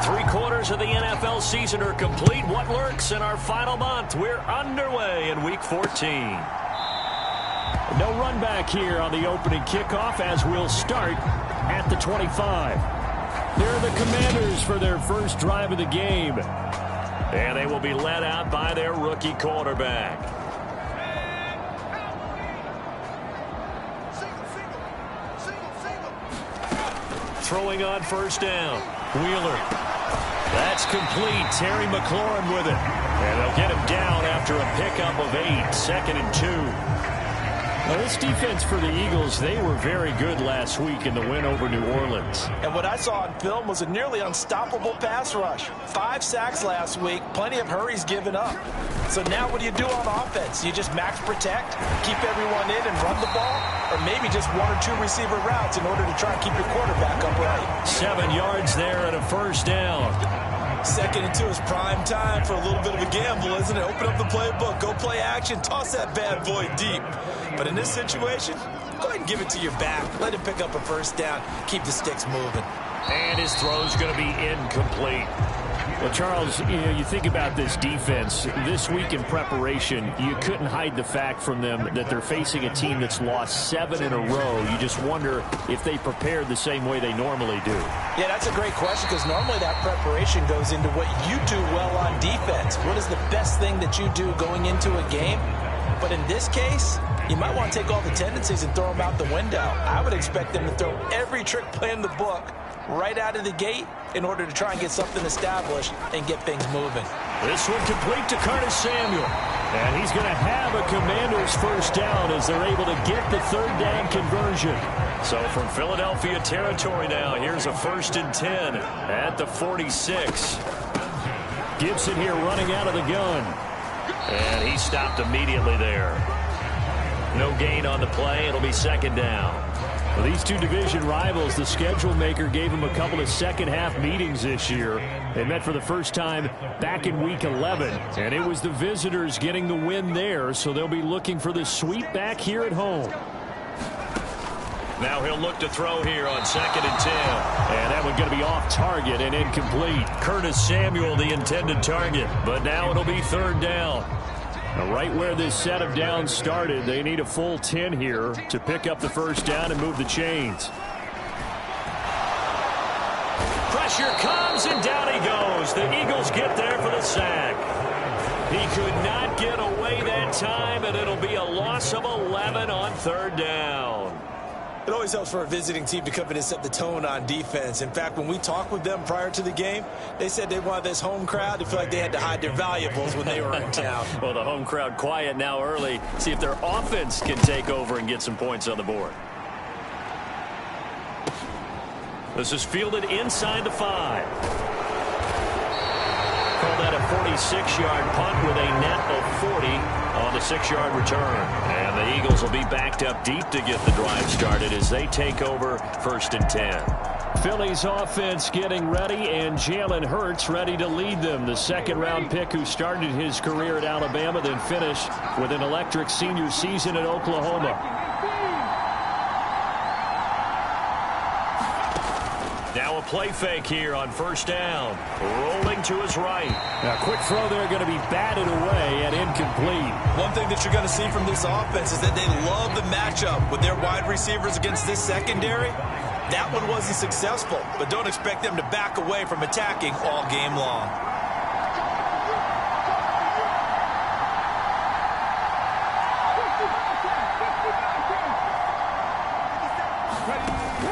3/4 of the NFL season are complete. What lurks in our final month? We're underway in Week 14. No run back here on the opening kickoff as we'll start at the 25. They're the Commanders for their first drive of the game. And they will be led out by their rookie quarterback. Throwing on first down. Wheeler. That's complete. Terry McLaurin with it. And they'll get him down after a pickup of 8. 2nd and 2. Now, this defense for the Eagles, they were very good last week in the win over New Orleans. And what I saw on film was a nearly unstoppable pass rush. 5 sacks last week, plenty of hurries given up. So now what do you do on offense? You just max protect, keep everyone in and run the ball, or maybe just 1 or 2 receiver routes in order to try and keep your quarterback upright. 7 yards there and a first down. 2nd and 2 is prime time for a little bit of a gamble, isn't it? Open up the playbook, go play action, toss that bad boy deep. But in this situation, go ahead and give it to your back. Let him pick up a first down. Keep the sticks moving. And his throw's going to be incomplete. Well, Charles, you think about this defense. This week in preparation, you couldn't hide the fact from them that they're facing a team that's lost 7 in a row. You just wonder if they prepared the same way they normally do. Yeah, that's a great question because normally that preparation goes into what you do well on defense. What is the best thing that you do going into a game? But in this case, you might want to take all the tendencies and throw them out the window. I would expect them to throw every trick play in the book right out of the gate in order to try and get something established and get things moving. This one complete to Curtis Samuel. And he's going to have a Commanders first down as they're able to get the 3rd down conversion. So from Philadelphia territory now, here's a 1st and 10 at the 46. Gibson here running out of the gun. And he stopped immediately there. No gain on the play. It'll be 2nd down. Well, these two division rivals, the schedule maker gave them a couple of second-half meetings this year. They met for the first time back in Week 11, and it was the visitors getting the win there, so they'll be looking for the sweep back here at home. Now he'll look to throw here on 2nd and 10. And that one going to be off target and incomplete. Curtis Samuel, the intended target, but now it'll be 3rd down. Now, right where this set of downs started, they need a full 10 here to pick up the first down and move the chains. Pressure comes, and down he goes. The Eagles get there for the sack. He could not get away that time, and it'll be a loss of 11 on 3rd down. It always helps for a visiting team to come in and set the tone on defense. In fact, when we talked with them prior to the game, they said they wanted this home crowd to feel like they had to hide their valuables when they were in town. Well, the home crowd quiet now early. See if their offense can take over and get some points on the board. This is fielded inside the 5. Call that a 46-yard punt with a net of 40 on the 6-yard return. And the Eagles will be backed up deep to get the drive started as they take over 1st and 10. Philly's offense getting ready, and Jalen Hurts ready to lead them. The 2nd-round pick who started his career at Alabama, then finished with an electric senior season at Oklahoma. Now a play fake here on 1st down. Rolling to his right. Now, quick throw there going to be batted away and incomplete. One thing that you're going to see from this offense is that they love the matchup with their wide receivers against this secondary. That one wasn't successful, but don't expect them to back away from attacking all game long.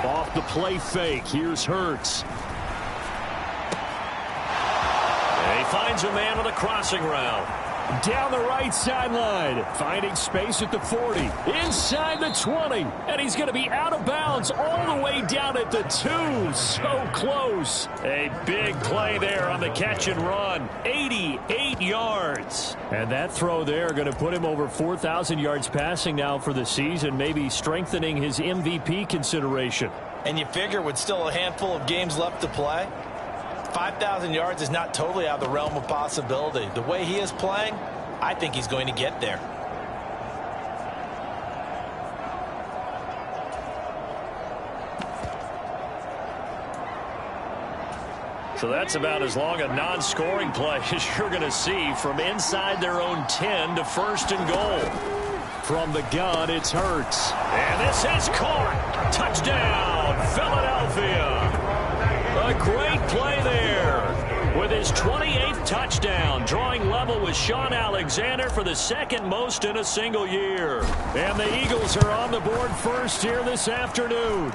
Off the play fake, here's Hurts. And he finds a man on the crossing route. Down the right sideline, finding space at the 40, inside the 20, and he's going to be out of bounds all the way down at the 2. So close. A big play there on the catch and run. 88 yards. And that throw there going to put him over 4,000 yards passing now for the season, maybe strengthening his MVP consideration. And you figure with still a handful of games left to play, 5,000 yards is not totally out of the realm of possibility. The way he is playing, I think he's going to get there. So that's about as long a non-scoring play as you're going to see from inside their own 10 to first and goal. From the gun, it's Hurts. And this is caught. Touchdown, Philadelphia. A great play there with his 28th touchdown, drawing level with Shaun Alexander for the second most in a single year. And the Eagles are on the board first here this afternoon.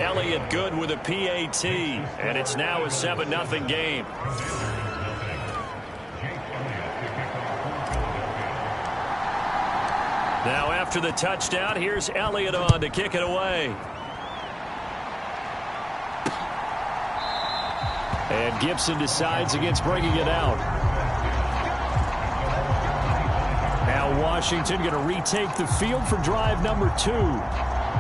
Elliott good with a PAT, and it's now a 7-0 game. Now after the touchdown, here's Elliott on to kick it away. And Gibson decides against bringing it out. Now Washington going to retake the field for drive number 2.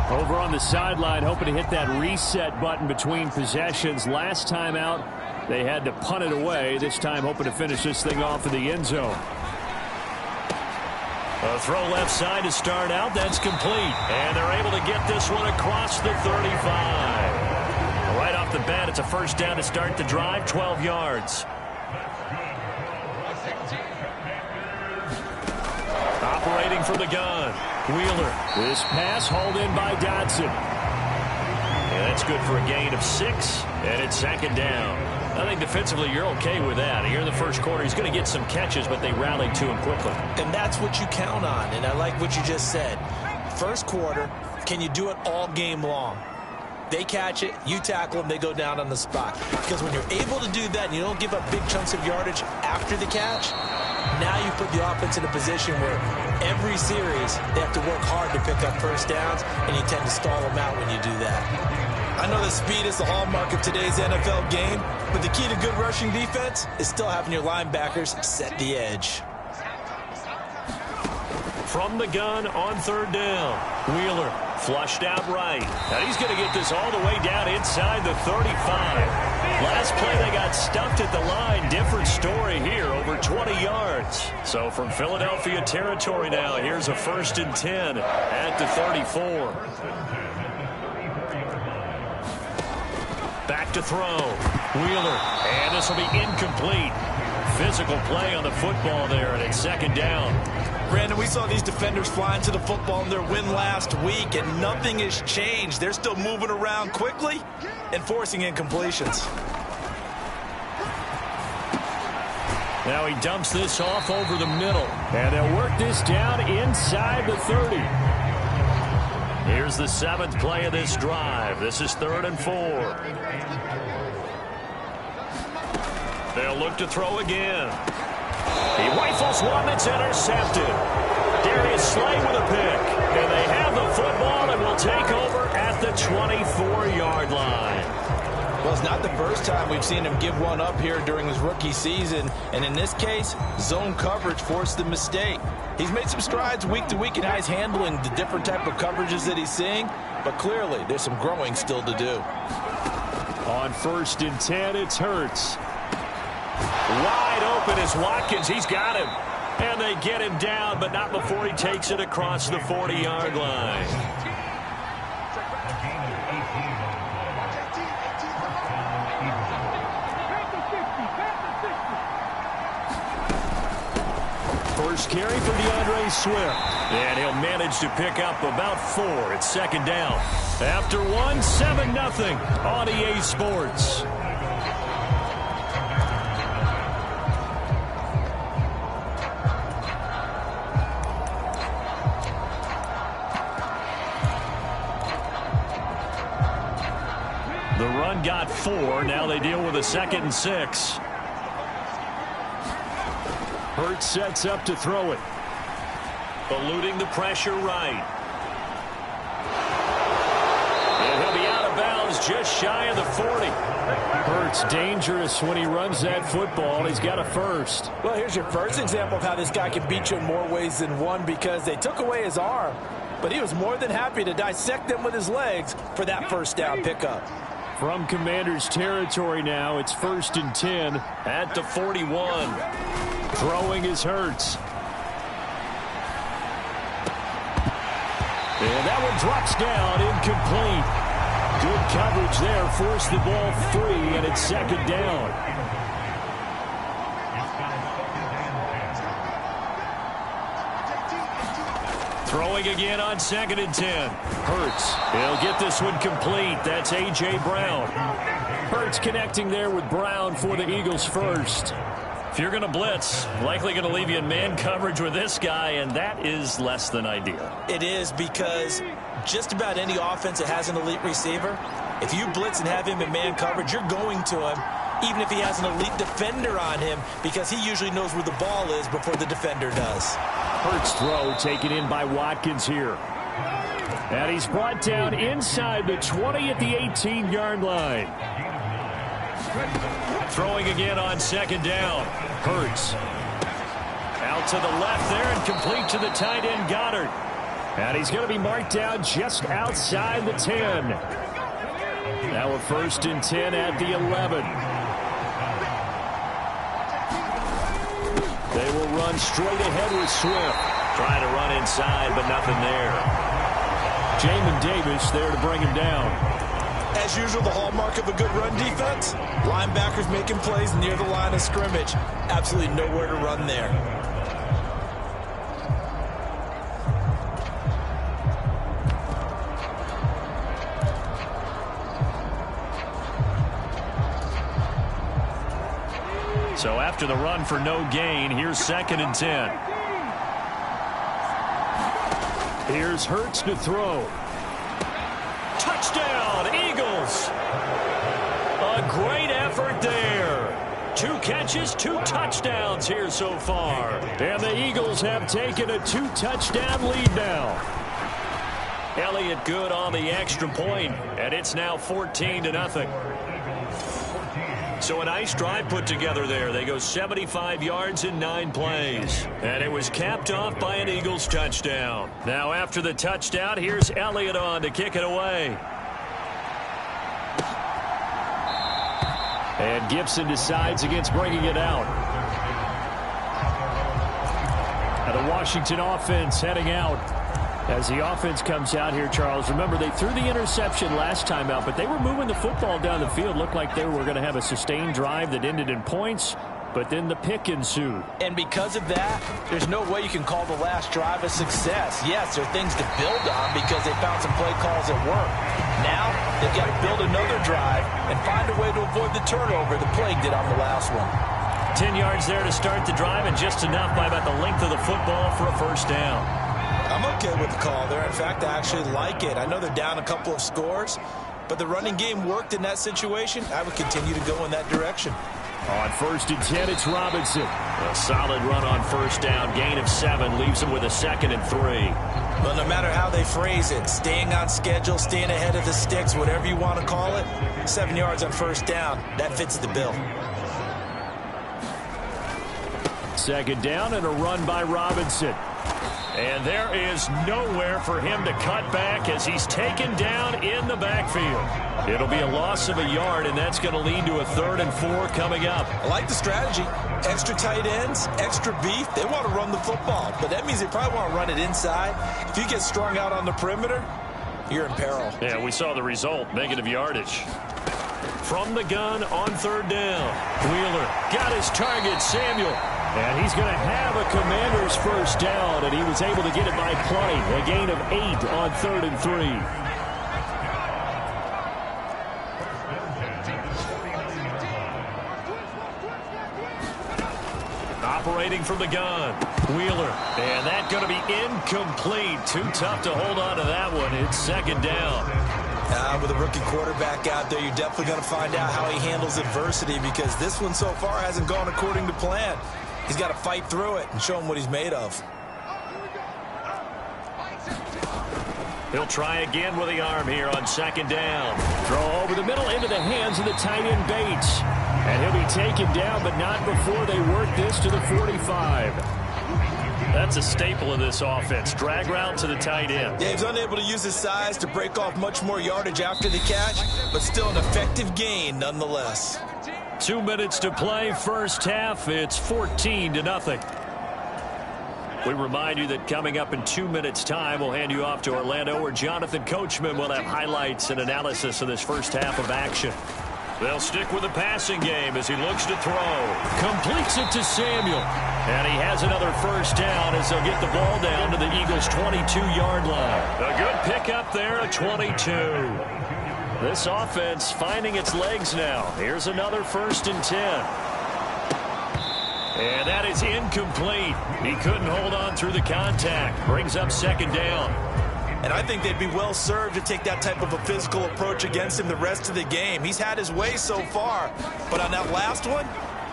Over on the sideline, hoping to hit that reset button between possessions. Last time out, they had to punt it away. This time, hoping to finish this thing off in the end zone. A throw left side to start out. That's complete. And they're able to get this one across the 35. Right off the bat, it's a first down to start the drive, 12 yards. Operating from the gun. Wheeler. This pass hauled in by Dodson. And that's good for a gain of 6, and it's second down. I think defensively you're okay with that. Here in the first quarter, he's going to get some catches, but they rallied to him quickly. And that's what you count on, and I like what you just said. First quarter, can you do it all game long? They catch it, you tackle them, they go down on the spot. Because when you're able to do that and you don't give up big chunks of yardage after the catch, now you put the offense in a position where every series they have to work hard to pick up first downs, and you tend to stall them out when you do that. I know that speed is the hallmark of today's NFL game, but the key to good rushing defense is still having your linebackers set the edge. From the gun on third down. Wheeler flushed out right. Now he's going to get this all the way down inside the 35. Last play they got stuffed at the line. Different story here, over 20 yards. So from Philadelphia territory now, here's a 1st and 10 at the 34. Back to throw. Wheeler. And this will be incomplete. Physical play on the football there, and it's second down. Brandon, we saw these defenders flying to the football in their win last week, and nothing has changed. They're still moving around quickly and forcing incompletions. Now he dumps this off over the middle, and they'll work this down inside the 30. Here's the 7th play of this drive. This is 3rd and 4. They'll look to throw again. He rifles one that's intercepted. Darius Slay with a pick. And they have the football and will take over at the 24-yard line. Well, it's not the first time we've seen him give one up here during his rookie season. And in this case, zone coverage forced the mistake. He's made some strides week to week in how he's handling the different type of coverages that he's seeing. But clearly, there's some growing still to do. On 1st and 10, it's Hurts. Wide open is Watkins. He's got him. And they get him down, but not before he takes it across the 40-yard line. First carry for DeAndre Swift. And he'll manage to pick up about 4. It's second down. After 1, 7-0 on EA Sports. The run got 4. Now they deal with a 2nd and 6. Hurts sets up to throw it. Eluding the pressure right. And he'll be out of bounds just shy of the 40. Hurts dangerous when he runs that football. He's got a first. Well, here's your first example of how this guy can beat you in more ways than one, because they took away his arm, but he was more than happy to dissect them with his legs for that first down pickup. From Commanders territory now, it's 1st and 10 at the 41. Throwing is Hurts. And that one drops down, incomplete. Good coverage there. Forced the ball free, and it's second down. Throwing again on 2nd and 10. Hurts. He'll get this one complete. That's A.J. Brown. Hurts connecting there with Brown for the Eagles first. If you're going to blitz, likely going to leave you in man coverage with this guy, and that is less than ideal. It is, because just about any offense that has an elite receiver, if you blitz and have him in man coverage, you're going to him, even if he has an elite defender on him, because he usually knows where the ball is before the defender does. Hurts throw taken in by Watkins here. And he's brought down inside the 20 at the 18-yard line. Throwing again on 2nd down. Hurts. Out to the left there and complete to the tight end, Goddard. And he's going to be marked down just outside the 10. Now a 1st and 10 at the 11. They will run straight ahead with Swift. Trying to run inside, but nothing there. Jamin Davis there to bring him down. As usual, the hallmark of a good run defense, linebackers making plays near the line of scrimmage. Absolutely nowhere to run there. So after the run for no gain, here's 2nd and 10. Here's Hurts to throw. Touchdown, Eagles. A great effort there. 2 catches, 2 touchdowns here so far. And the Eagles have taken a 2-touchdown lead now. Elliott good on the extra point, and it's now 14-0. So a nice drive put together there. They go 75 yards in 9 plays. And it was capped off by an Eagles touchdown. Now after the touchdown, here's Elliott on to kick it away. And Gibson decides against bringing it out. Now the Washington offense heading out. As the offense comes out here, Charles, remember they threw the interception last time out, but they were moving the football down the field. Looked like they were going to have a sustained drive that ended in points, but then the pick ensued. And because of that, there's no way you can call the last drive a success. Yes, there are things to build on because they found some play calls that work. Now, they've got to build another drive and find a way to avoid the turnover the Plague did on the last one. 10 yards there to start the drive, and just enough by about the length of the football for a first down. I'm okay with the call there. In fact, I actually like it. I know they're down a couple of scores, but the running game worked in that situation. I would continue to go in that direction. On 1st and 10, it's Robinson. A solid run on first down. Gain of 7 leaves him with a 2nd and 3. Well, no matter how they phrase it, staying on schedule, staying ahead of the sticks, whatever you want to call it, 7 yards on first down, that fits the bill. 2nd down and a run by Robinson. And there is nowhere for him to cut back as he's taken down in the backfield. It'll be a loss of a yard, and that's going to lead to a 3rd and 4 coming up. I like the strategy. Extra tight ends, extra beef. They want to run the football, but that means they probably want to run it inside. If you get strung out on the perimeter, you're in peril. Yeah, we saw the result, negative yardage. From the gun on 3rd down. Wheeler got his target, Samuel. And he's going to have a Commander's first down, and he was able to get it by play. A gain of 8 on 3rd and 3. Operating from the gun, Wheeler. And that's going to be incomplete. Too tough to hold on to that one. It's 2nd down. With a rookie quarterback out there, you're definitely going to find out how he handles adversity because this one so far hasn't gone according to plan. He's got to fight through it and show him what he's made of. He'll try again with the arm here on 2nd down. Throw over the middle into the hands of the tight end Bates. And he'll be taken down, but not before they work this to the 45. That's a staple of this offense. Drag route to the tight end. Yeah, he's unable to use his size to break off much more yardage after the catch, but still an effective gain nonetheless. 2 minutes to play, first half. It's 14-0. We remind you that coming up in 2 minutes' time, we'll hand you off to Orlando, where Jonathan Coachman will have highlights and analysis of this first half of action. They'll stick with the passing game as he looks to throw. Completes it to Samuel. And he has another first down as they'll get the ball down to the Eagles' 22-yard line. A good pickup there at 22. This offense finding its legs now. Here's another 1st and 10. And that is incomplete. He couldn't hold on through the contact. Brings up 2nd down. And I think they'd be well served to take that type of a physical approach against him the rest of the game. He's had his way so far, but on that last one,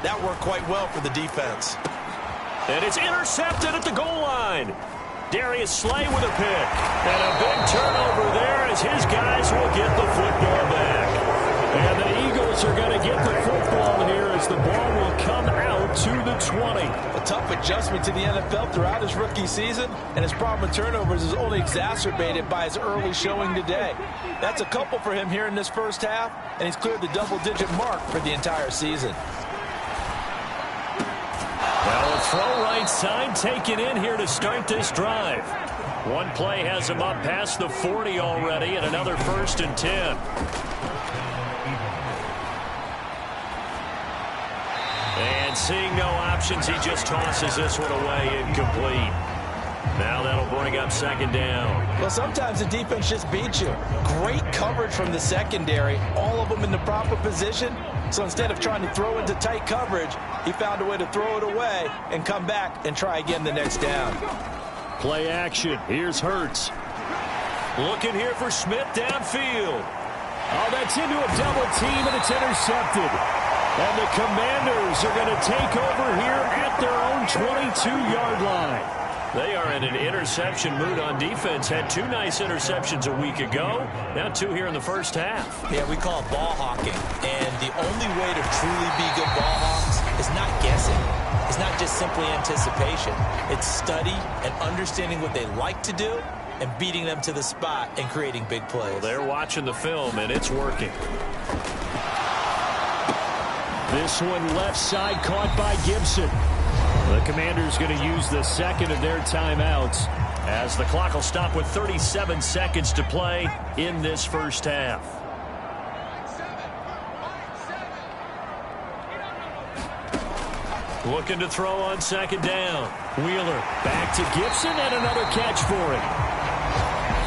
that worked quite well for the defense. And it's intercepted at the goal line. Darius Slay with a pick. And a big turnover there as his guys will get the football back. And the Eagles are going to get the football here as the ball will come out to the 20. A tough adjustment to the NFL throughout his rookie season, and his problem with turnovers is only exacerbated by his early showing today. That's a couple for him here in this first half, and he's cleared the double-digit mark for the entire season. Well, a throw right side taken in here to start this drive. One play has him up past the 40 already, and another 1st and 10. And seeing no options, he just tosses this one away, incomplete. Now that'll bring up 2nd down. Well, sometimes the defense just beats you. Great coverage from the secondary, all of them in the proper position. So instead of trying to throw into tight coverage, he found a way to throw it away and come back and try again the next down. Play action. Here's Hurts. Looking here for Smith downfield. Oh, that's into a double team, and it's intercepted. And the Commanders are going to take over here at their own 22-yard line. They are in an interception mood on defense. Had 2 nice interceptions a week ago. Now 2 here in the first half. Yeah, we call it ball hawking. And the only way to truly be good ball hawks is not guessing. It's not just simply anticipation. It's study and understanding what they like to do and beating them to the spot and creating big plays. Well, they're watching the film, and it's working. This one left side caught by Gibson. The Commanders going to use the 2nd of their timeouts as the clock will stop with 37 seconds to play in this first half. Looking to throw on 2nd down. Wheeler back to Gibson, and another catch for him.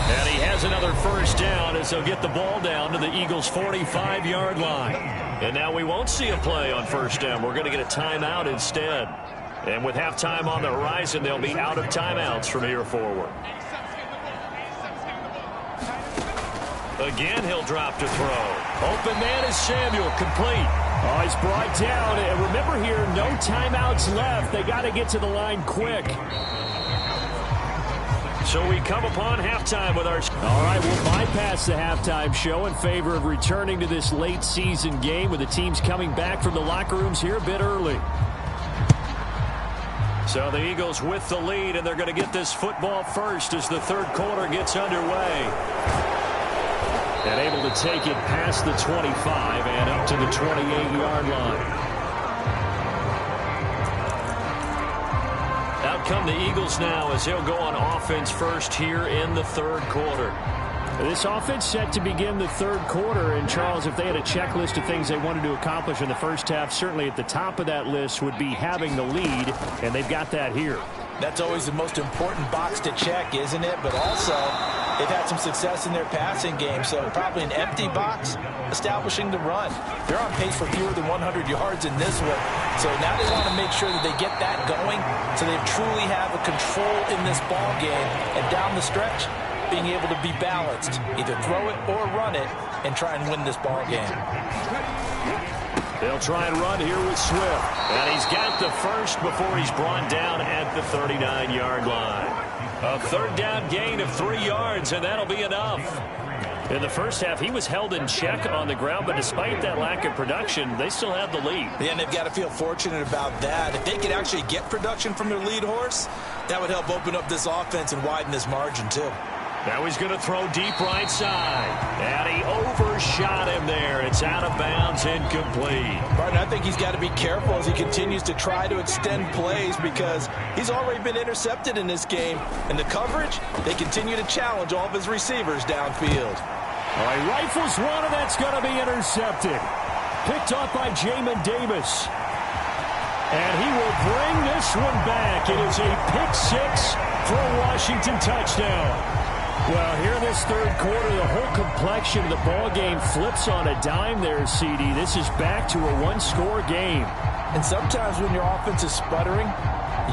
And he has another first down as they'll get the ball down to the Eagles' 45-yard line. And now we won't see a play on 1st down. We're going to get a timeout instead. And with halftime on the horizon, they'll be out of timeouts from here forward. Again, he'll drop to throw. Open man is Samuel, complete. Oh, he's brought down. And remember here, no timeouts left. They got to get to the line quick. So we come upon halftime with our... All right, we'll bypass the halftime show in favor of returning to this late season game with the teams coming back from the locker rooms here a bit early. So the Eagles with the lead, and they're going to get this football first as the 3rd quarter gets underway. And able to take it past the 25 and up to the 28-yard line. Out come the Eagles now as they'll go on offense first here in the 3rd quarter. This offense set to begin the 3rd quarter. And, Charles, if they had a checklist of things they wanted to accomplish in the first half, certainly at the top of that list would be having the lead, and they've got that here. That's always the most important box to check, isn't it? But also, they've had some success in their passing game, so probably an empty box, establishing the run. They're on pace for fewer than 100 yards in this one. So now they want to make sure that they get that going so they truly have a control in this ball game. And down the stretch, being able to be balanced, either throw it or run it, and try and win this ball game. They'll try and run here with Swift. And he's got the first before he's brought down at the 39-yard line. A 3rd down gain of 3 yards, and that'll be enough. In the first half, he was held in check on the ground, but despite that lack of production, they still have the lead. Yeah, and they've got to feel fortunate about that. If they could actually get production from their lead horse, that would help open up this offense and widen this margin, too. Now he's going to throw deep right side. And he overshot him there. It's out of bounds, incomplete. Martin, I think he's got to be careful as he continues to try to extend plays because he's already been intercepted in this game. And the coverage, they continue to challenge all of his receivers downfield. All right, rifles one, and that's going to be intercepted. Picked off by Jamin Davis. And he will bring this one back. It is a pick six for a Washington touchdown. Well, here in this third quarter, the whole complexion of the ball game flips on a dime there, CD. This is back to a one-score game. And sometimes when your offense is sputtering,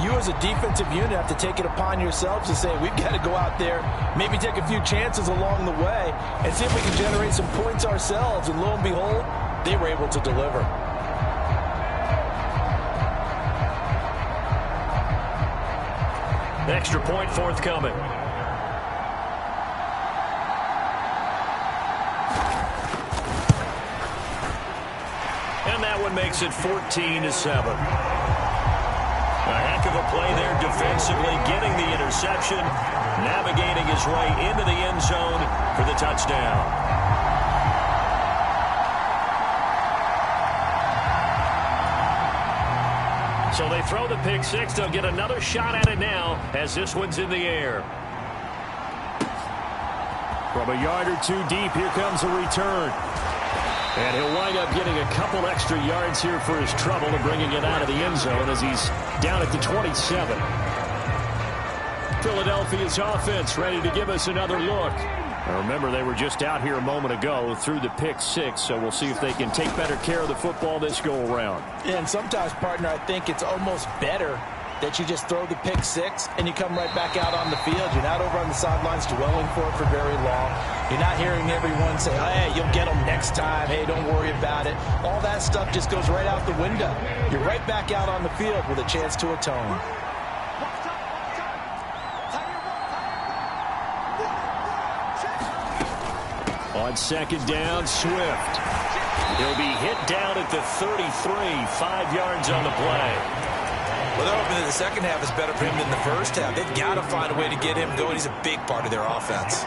you as a defensive unit have to take it upon yourselves to say, we've got to go out there, maybe take a few chances along the way, and see if we can generate some points ourselves. And lo and behold, they were able to deliver. Extra point forthcoming. And that one makes it 14-7. A heck of a play there defensively, getting the interception, navigating his way into the end zone for the touchdown. So they throw the pick six. They'll get another shot at it now as this one's in the air. From a yard or two deep, here comes a return. And he'll wind up getting a couple extra yards here for his trouble and bringing it out of the end zone as he's down at the 27. Philadelphia's offense ready to give us another look. Now remember, they were just out here a moment ago through the pick six, so we'll see if they can take better care of the football this go-around. Yeah, and sometimes, partner, I think it's almost better that you just throw the pick six and you come right back out on the field. You're not over on the sidelines dwelling for it for very long. You're not hearing everyone say, hey, you'll get them next time. Hey, don't worry about it. All that stuff just goes right out the window. You're right back out on the field with a chance to atone. On second down, Swift. He'll be hit down at the 33, 5 yards on the play. Well, they're hoping that the second half is better for him than the first half. They've got to find a way to get him going. He's a big part of their offense.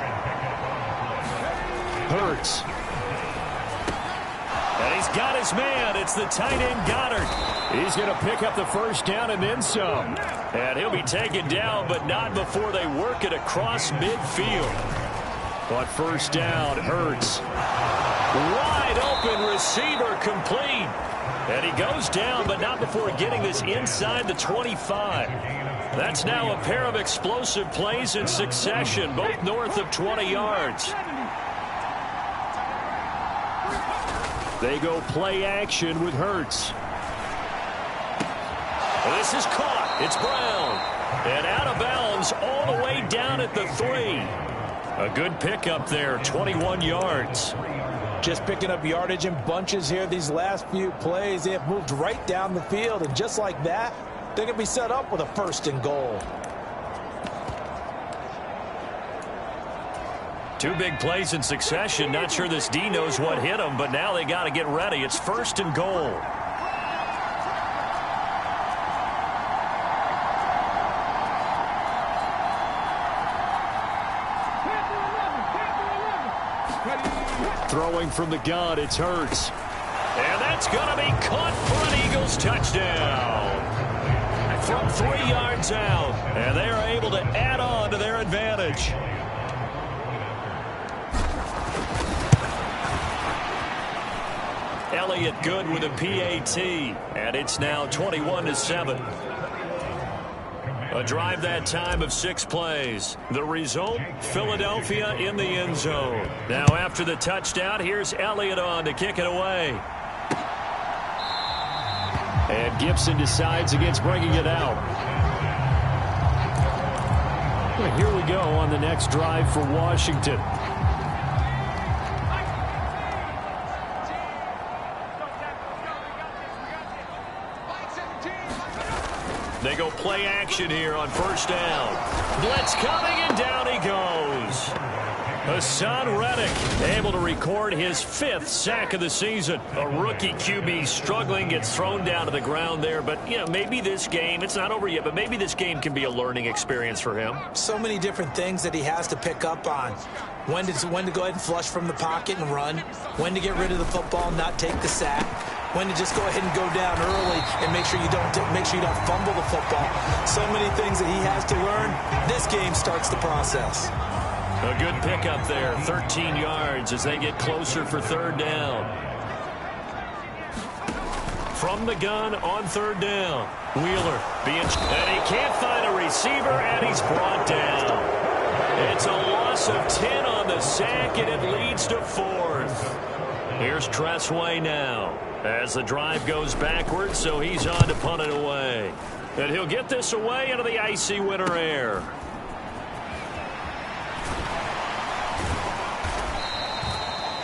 Hurts. And he's got his man. It's the tight end Goddard. He's going to pick up the first down and then some. And he'll be taken down, but not before they work it across midfield. But first down, Hurts. Wide open receiver complete. And he goes down, but not before getting this inside the 25. That's now a pair of explosive plays in succession, both north of 20 yards. They go play action with Hurts. This is caught. It's Brown. And out of bounds all the way down at the 3. A good pickup there, 21 yards. Just picking up yardage in bunches here these last few plays. They have moved right down the field, and just like that, they're going to be set up with a first and goal. Two big plays in succession. Not sure this D knows what hit him, but now they got to get ready. It's first and goal. Throwing from the gun, it's Hurts. And that's going to be caught for an Eagles touchdown. From 3 yards out. And they are able to add on to their advantage. Elliott good with a PAT. And it's now 21-7. A drive that time of 6 plays. The result, Philadelphia in the end zone. Now after the touchdown, here's Elliott on to kick it away. And Gibson decides against bringing it out. Well, here we go on the next drive for Washington. They go play action here on first down. Blitz coming, and down he goes. Hassan Reddick able to record his 5th sack of the season. A rookie QB struggling, gets thrown down to the ground there. But, you know, maybe this game, it's not over yet, but maybe this game can be a learning experience for him. So many different things that he has to pick up on. When to go ahead and flush from the pocket and run. When to get rid of the football and not take the sack. When to just go ahead and go down early and make sure you don't fumble the football. So many things that he has to learn. This game starts the process. A good pickup there, 13 yards as they get closer for 3rd down. From the gun on 3rd down. Wheeler and he can't find a receiver, and he's brought down. It's a loss of 10 on the sack, and it leads to 4th. Here's Tressway now as the drive goes backwards, so he's on to punt it away. And he'll get this away into the icy winter air.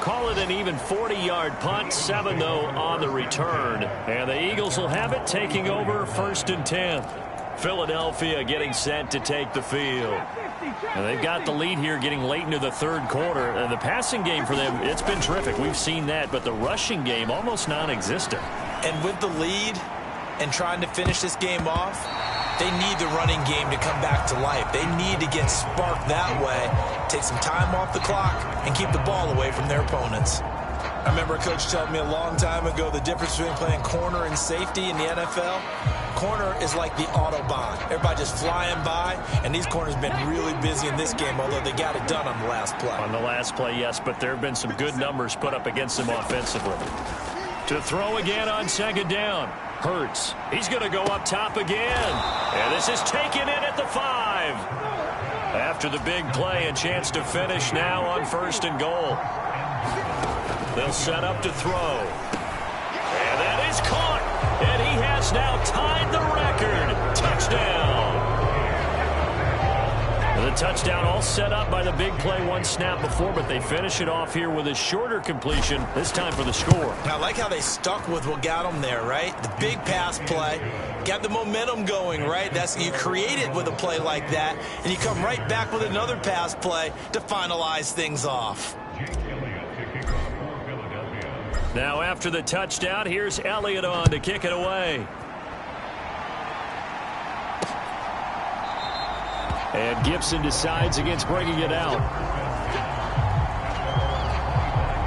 Call it an even 40-yard punt, 7 though on the return. And the Eagles will have it, taking over 1st and 10. Philadelphia getting set to take the field. And they've got the lead here getting late into the 3rd quarter. And the passing game for them, it's been terrific. We've seen that, but the rushing game almost non-existent. And with the lead and trying to finish this game off, they need the running game to come back to life. They need to get sparked that way, take some time off the clock, and keep the ball away from their opponents. I remember a coach telling me a long time ago the difference between playing corner and safety in the NFL. Corner is like the Autobahn. Everybody just flying by, and these corners have been really busy in this game, although they got it done on the last play. On the last play, yes, but there have been some good numbers put up against them offensively. To throw again on 2nd down. Hurts. He's going to go up top again. And this is taken in at the 5. After the big play, a chance to finish now on 1st and goal. They'll set up to throw. And that is caught. And he has now tied the record. Touchdown. The touchdown all set up by the big play, one snap before, but they finish it off here with a shorter completion, this time for the score. I like how they stuck with what got them there, right? The big pass play, got the momentum going, right? You create it with a play like that, and you come right back with another pass play to finalize things off. Now after the touchdown, here's Elliott on to kick it away. And Gibson decides against bringing it out.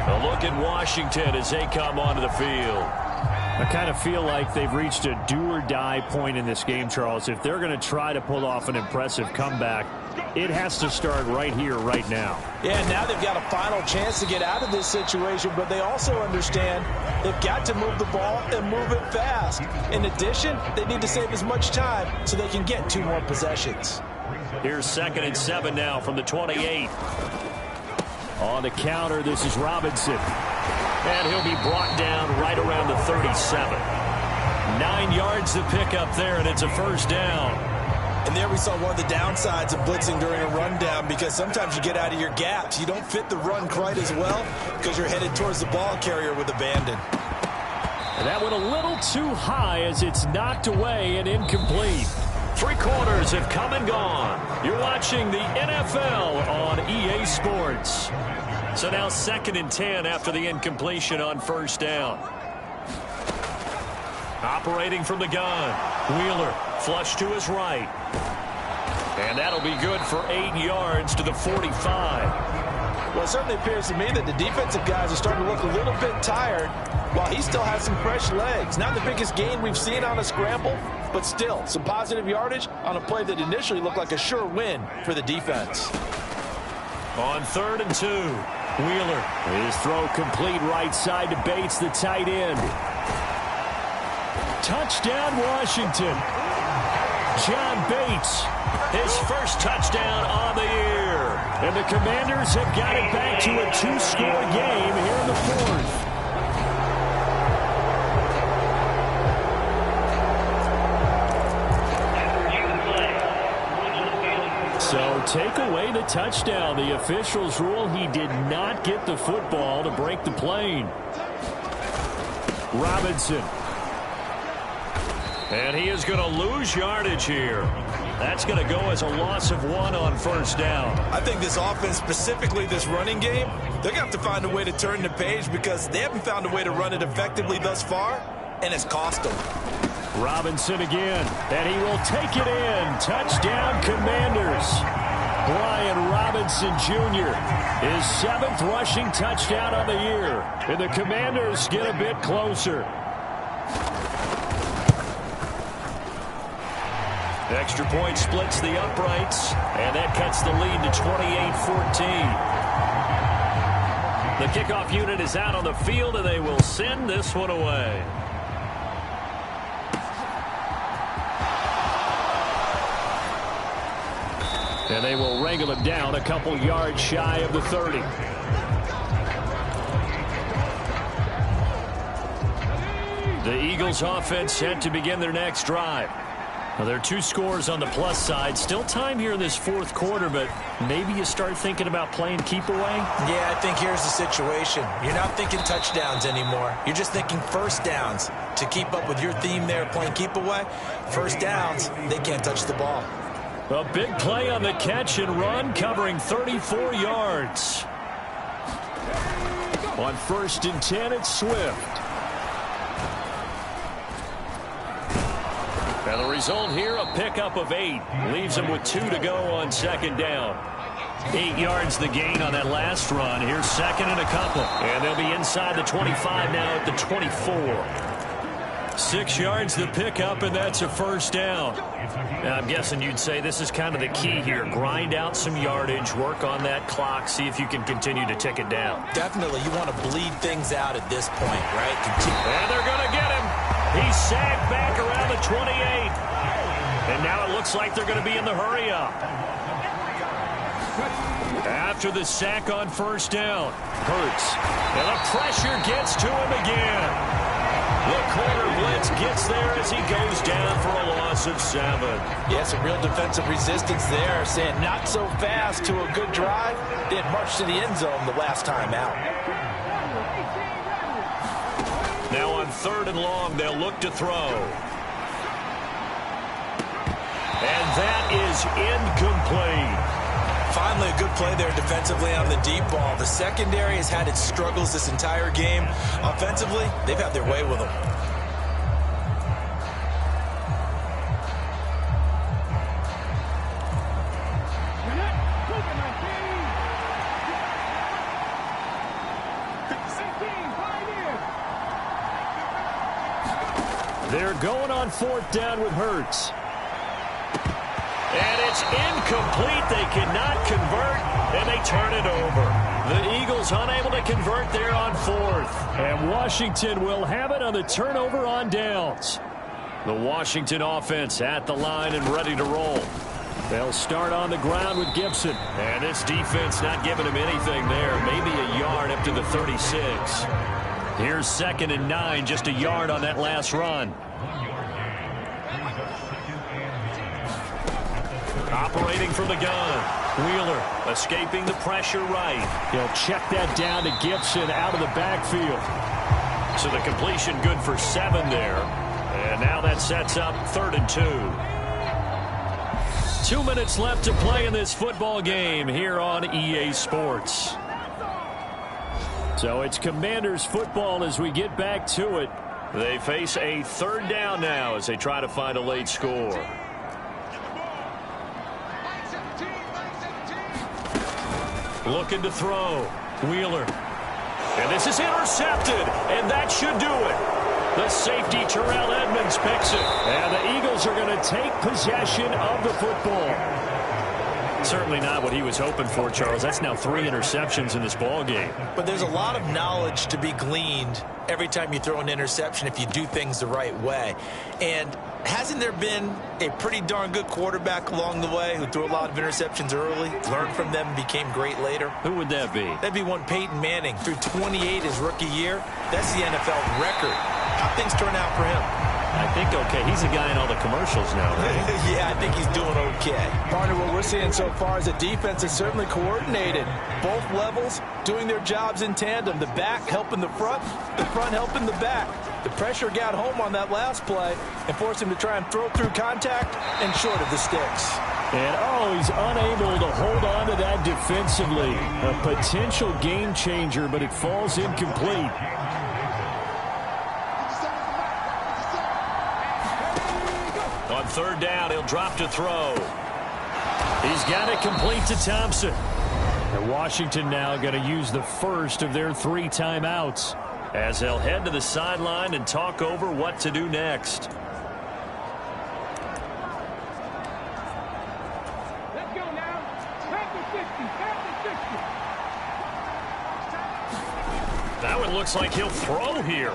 A look at Washington as they come onto the field. I kind of feel like they've reached a do-or-die point in this game, Charles. If they're going to try to pull off an impressive comeback, it has to start right here, right now. Yeah, now they've got a final chance to get out of this situation, but they also understand they've got to move the ball and move it fast. In addition, they need to save as much time so they can get 2 more possessions. Here's 2nd and 7 now from the 28. On the counter, this is Robinson. And he'll be brought down right around the 37. 9 yards to pick up there, and it's a 1st down. And there we saw one of the downsides of blitzing during a rundown, because sometimes you get out of your gaps. You don't fit the run quite as well because you're headed towards the ball carrier with abandon. And that went a little too high as it's knocked away and incomplete. 3 quarters have come and gone. You're watching the NFL on EA Sports. So now 2nd and 10 after the incompletion on 1st down. Operating from the gun. Wheeler flush to his right. And that'll be good for 8 yards to the 45. Well, it certainly appears to me that the defensive guys are starting to look a little bit tired while he still has some fresh legs. Not the biggest gain we've seen on a scramble, but still some positive yardage on a play that initially looked like a sure win for the defense. On 3rd and 2, Wheeler. His throw complete right side to Bates, the tight end. Touchdown, Washington. John Bates, his first touchdown on the year. And the Commanders have got it back to a 2-score game here in the 4th. So take away the touchdown. The officials rule he did not get the football to break the plane. Robinson. And he is going to lose yardage here. That's going to go as a loss of 1 on first down. I think this offense, specifically this running game, they're going to have to find a way to turn the page because they haven't found a way to run it effectively thus far, and it's cost them. Robinson again, and he will take it in. Touchdown, Commanders. Brian Robinson Jr., his 7th rushing touchdown on the year. And the Commanders get a bit closer. Extra point splits the uprights, and that cuts the lead to 28-14. The kickoff unit is out on the field, and they will send this one away. And they will wrangle him down a couple yards shy of the 30. The Eagles offense set to begin their next drive. Now, there are 2 scores on the plus side. Still time here in this 4th quarter, but maybe you start thinking about playing keep away? Yeah, I think here's the situation. You're not thinking touchdowns anymore. You're just thinking first downs. To keep up with your theme there, playing keep away, first downs, they can't touch the ball. A big play on the catch and run, covering 34 yards. On 1st and 10, it's Swift. And the result here, a pickup of 8. Leaves him with 2 to go on 2nd down. 8 yards the gain on that last run. Here's 2nd and a couple. And they'll be inside the 25 now at the 24. 6 yards the pickup, and that's a first down. Now, I'm guessing you'd say this is kind of the key here. Grind out some yardage, work on that clock, see if you can continue to tick it down. Definitely, you want to bleed things out at this point, right? And they're going to get him. He's sagged back around the 28. And now it looks like they're going to be in the hurry-up. After the sack on first down, Hurts. And the pressure gets to him again. The corner blitz gets there as he goes down for a loss of 7. Yeah, some real defensive resistance there, saying not so fast to a good drive. They had marched to the end zone the last time out. Now on 3rd and long, they'll look to throw. And that is incomplete. Finally, a good play there defensively on the deep ball. The secondary has had its struggles this entire game. Offensively, they've had their way with them. They're going on 4th down with Hurts. And it's incomplete. They cannot convert, and they turn it over. The Eagles unable to convert there on 4th. And Washington will have it on the turnover on downs. The Washington offense at the line and ready to roll. They'll start on the ground with Gibson. And this defense not giving him anything there. Maybe a yard up to the 36. Here's 2nd and 9, just a yard on that last run. Operating from the gun. Wheeler escaping the pressure right. He'll check that down to Gibson out of the backfield. So the completion good for 7 there. And now that sets up 3rd and 2. 2 minutes left to play in this football game here on EA Sports. So it's Commanders football as we get back to it. They face a 3rd down now as they try to find a late score. Looking to throw. Wheeler. And this is intercepted. And that should do it. The safety, Terrell Edmunds, picks it. And the Eagles are going to take possession of the football. Certainly not what he was hoping for, Charles. That's now 3 interceptions in this ball game. But there's a lot of knowledge to be gleaned every time you throw an interception if you do things the right way. And hasn't there been a pretty darn good quarterback along the way who threw a lot of interceptions early, learned from them, and became great later? Who would that be? That'd be one Peyton Manning. Threw 28 his rookie year. That's the NFL record. How things turn out for him? I think okay. He's a guy in all the commercials now, right? Yeah, I think he's doing okay. Partner, what we're seeing so far is a defense is certainly coordinated. Both levels doing their jobs in tandem. The back helping the front helping the back. The pressure got home on that last play and forced him to try and throw through contact and short of the sticks. And, he's unable to hold on to that defensively. A potential game changer, but it falls incomplete. On third down, he'll drop to throw. He's got it complete to Thompson. And Washington now going to use the first of their 3 timeouts as they'll head to the sideline and talk over what to do next. Let's go now. Back to 60. Back to 60. That one looks like he'll throw here.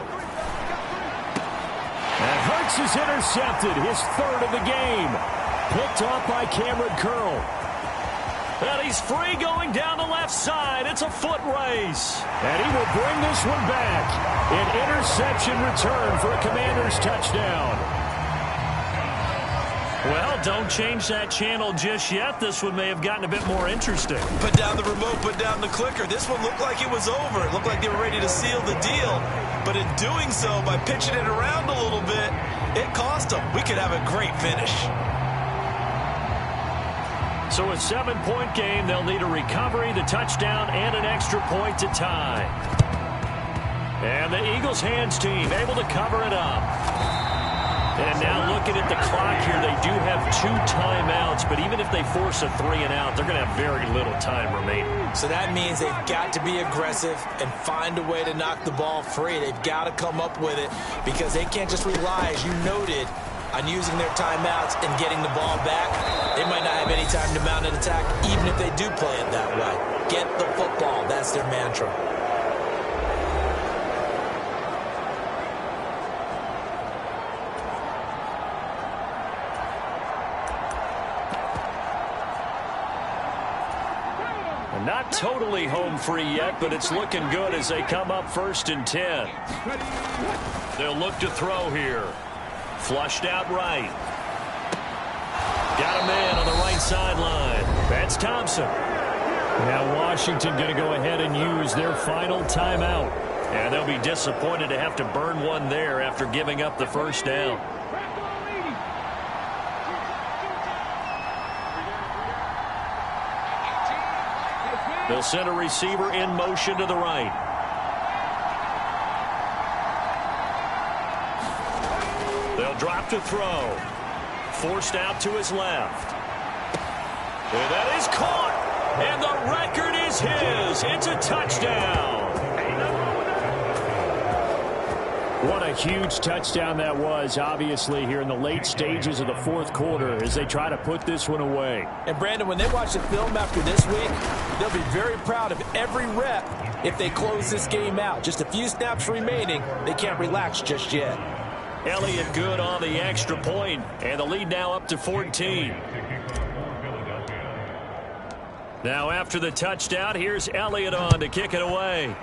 And Hurts is intercepted, his 3rd of the game. Picked off by Cameron Curl. And he's free going down the left side. It's a foot race. And he will bring this one back. An interception return for a Commanders touchdown. Well, don't change that channel just yet. This one may have gotten a bit more interesting. Put down the remote, put down the clicker. This one looked like it was over. It looked like they were ready to seal the deal. But in doing so, by pitching it around a little bit, it cost them. We could have a great finish. So a 7-point game, they'll need a recovery, the touchdown, and an extra point to tie. And the Eagles hands team able to cover it up. And now looking at the clock here, they do have 2 timeouts, but even if they force a 3-and-out, they're going to have very little time remaining. So that means they've got to be aggressive and find a way to knock the ball free. They've got to come up with it because they can't just rely, as you noted, on using their timeouts and getting the ball back. They might not have any time to mount an attack, even if they do play it that way. Get the football. That's their mantra. Not totally home free yet, but it's looking good as they come up 1st and 10. They'll look to throw here. Flushed out right. Got a man on the right sideline. That's Thompson. Now Washington going to go ahead and use their final timeout. And they'll be disappointed to have to burn one there after giving up the first down. They'll send a receiver in motion to the right. They'll drop to throw. Forced out to his left. And that is caught. And the record is his. It's a touchdown. What a huge touchdown that was, obviously, here in the late stages of the 4th quarter as they try to put this one away. And, Brandon, when they watch the film after this week, they'll be very proud of every rep if they close this game out. Just a few snaps remaining. They can't relax just yet. Elliott good on the extra point, and the lead now up to 14. Now after the touchdown, here's Elliott on to kick it away.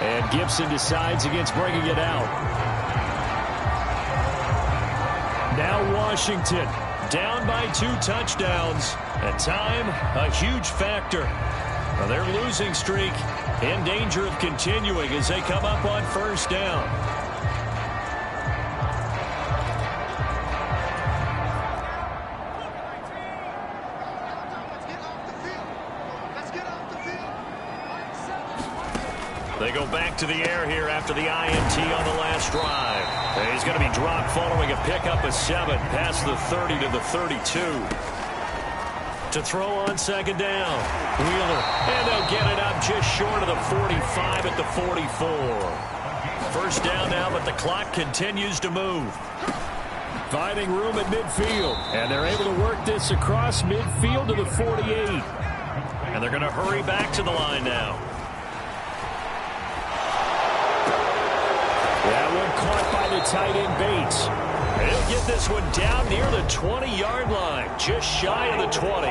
And Gibson decides against bringing it out. Now Washington down by 2 touchdowns. At time, a huge factor. Now their losing streak in danger of continuing as they come up on 1st down. They go back to the air here after the INT on the last drive. And he's going to be dropped following a pickup of 7 past the 30 to the 32. To throw on 2nd down. Wheeler. And they'll get it up just short of the 45 at the 44. 1st down now, but the clock continues to move. Finding room at midfield. And they're able to work this across midfield to the 48. And they're going to hurry back to the line now. That one caught by the tight end Bates. He'll get this one down near the 20-yard line, just shy of the 20.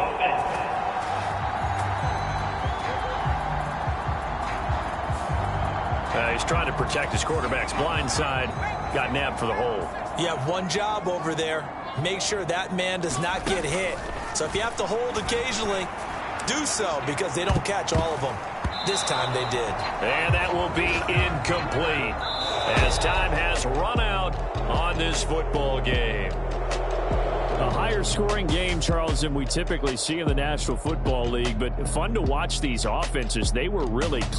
He's trying to protect his quarterback's blind side. Got nabbed for the hole. You have one job over there. Make sure that man does not get hit. So if you have to hold occasionally, do so because they don't catch all of them. This time they did. And that will be incomplete as time has run out on this football game. A higher scoring game, Charles, than we typically see in the National Football League, but fun to watch these offenses. They were really clear.